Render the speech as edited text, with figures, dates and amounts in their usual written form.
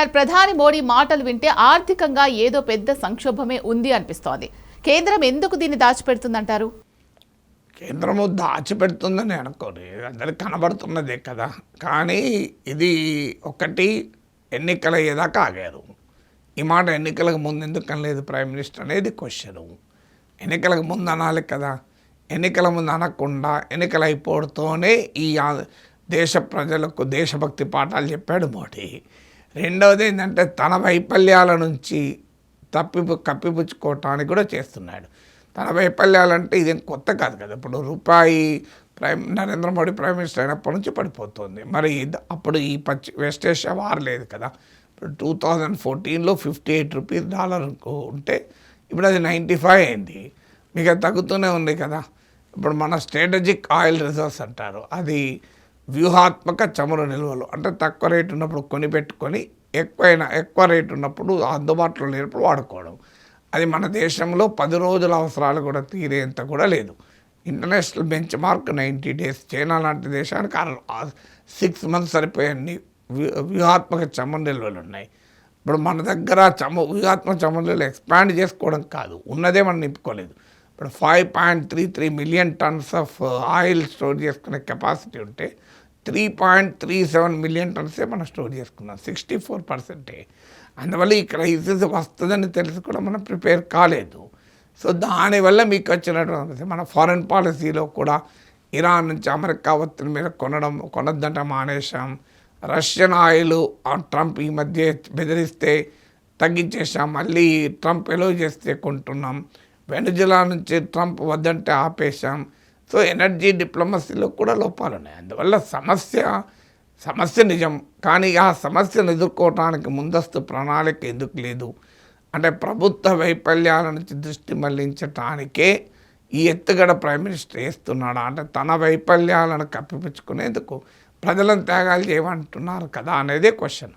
మరి ప్రధాని మోడీ మాటలు వింటే ఆర్థికంగా ఏదో పెద్ద సంక్షోభమే ఉంది అనిపిస్తోంది. కేంద్రం ఎందుకు దీన్ని దాచిపెడుతుందంటారు? కేంద్రము దాచిపెడుతుందని అనుకోని అందరికి కనబడుతున్నదే కదా. కానీ ఇది ఒకటి ఎన్నికలు అయ్యేదాకా ఆగారు. ఈ మాట ఎన్నికలకు ముందు ఎందుకు అనలేదు ప్రైమ్ మినిస్టర్ అనేది క్వశ్చను. ఎన్నికలకు ముందు అనాలి కదా. ఎన్నికల ముందు అనకుండా ఎన్నికలు అయిపోవడంతోనే ఈ దేశ ప్రజలకు దేశభక్తి పాఠాలు చెప్పాడు మోడీ. రెండవది ఏంటంటే తన వైఫల్యాల నుంచి కప్పిపుచ్చుకోవటానికి కూడా చేస్తున్నాడు. తన వైఫల్యాలంటే ఇదేం కొత్త కాదు కదా. ఇప్పుడు రూపాయి నరేంద్ర మోడీ ప్రైమ్ మినిస్టర్ అయినప్పటి నుంచి పడిపోతుంది. మరి అప్పుడు ఈ వెస్ట్ ఏషియా వార్ లేదు కదా. ఇప్పుడు 2014లో 58 రూపీస్ డాలర్ ఉంటే ఇప్పుడు అది 95 అయింది. మీకు అది తగ్గుతూనే ఉంది కదా. ఇప్పుడు మన స్ట్రాటజిక్ ఆయిల్ రిజర్వ్స్ అంటారు, అది వ్యూహాత్మక చమురు నిల్వలు. అంటే తక్కువ రేటు ఉన్నప్పుడు కొనిపెట్టుకొని ఎక్కువ రేటు ఉన్నప్పుడు అందుబాటులో లేనప్పుడు వాడుకోవడం. అది మన దేశంలో 10 రోజుల అవసరాలు కూడా తీరేంత కూడా లేదు. International bench mark 90 days. China లాంటి దేశానికి 6 మంత్స్ సరిపోయే వ్యూహాత్మక చమురు నిల్వలు ఉన్నాయి. ఇప్పుడు మన దగ్గర వ్యూహాత్మక చమురు నిల్వలు ఎక్స్పాండ్ చేసుకోవడం కాదు, ఉన్నదే మనం నింపుకోలేదు. ఇప్పుడు 5.33 million tons of oil store చేసుకునే కెపాసిటీ ఉంటే 3.37 మిలియన్ టన్సే మనం స్టోర్ చేసుకున్నాం, 64%. అందువల్ల ఈ క్రైసిస్ వస్తుందని తెలిసి కూడా మనం ప్రిపేర్ కాలేదు. సో దానివల్ల మీకు వచ్చినటువంటి మన ఫారెన్ పాలసీలో కూడా ఇరాన్ నుంచి అమెరికా ఒత్తిడి మీద కొనొద్దంటే మానేశాం. రష్యన్ ఆయిల్ ట్రంప్ ఈ మధ్య బెదిరిస్తే తగ్గించేసాం, మళ్ళీ ట్రంప్ ఎలో చేస్తే కొంటున్నాం. వెనుజులా నుంచి ట్రంప్ వద్దంటే ఆపేశాం. సో ఎనర్జీ డిప్లొమసీలో కూడా లోపాలు ఉన్నాయి. అందువల్ల సమస్య నిజం, కానీ ఆ సమస్యను ఎదుర్కోవటానికి ముందస్తు ప్రణాళిక ఎందుకు లేదు అంటే ప్రభుత్వ వైఫల్యాల నుంచి దృష్టి మళ్లించటానికే ఈ ఎత్తుగడ ప్రైమ్ మినిస్టర్ వేస్తున్నాడా అంటే తన వైఫల్యాలను కప్పిపుచ్చుకునేందుకు ప్రజలను త్యాగాలు చేయమంటున్నారు కదా అనేదే క్వశ్చన్.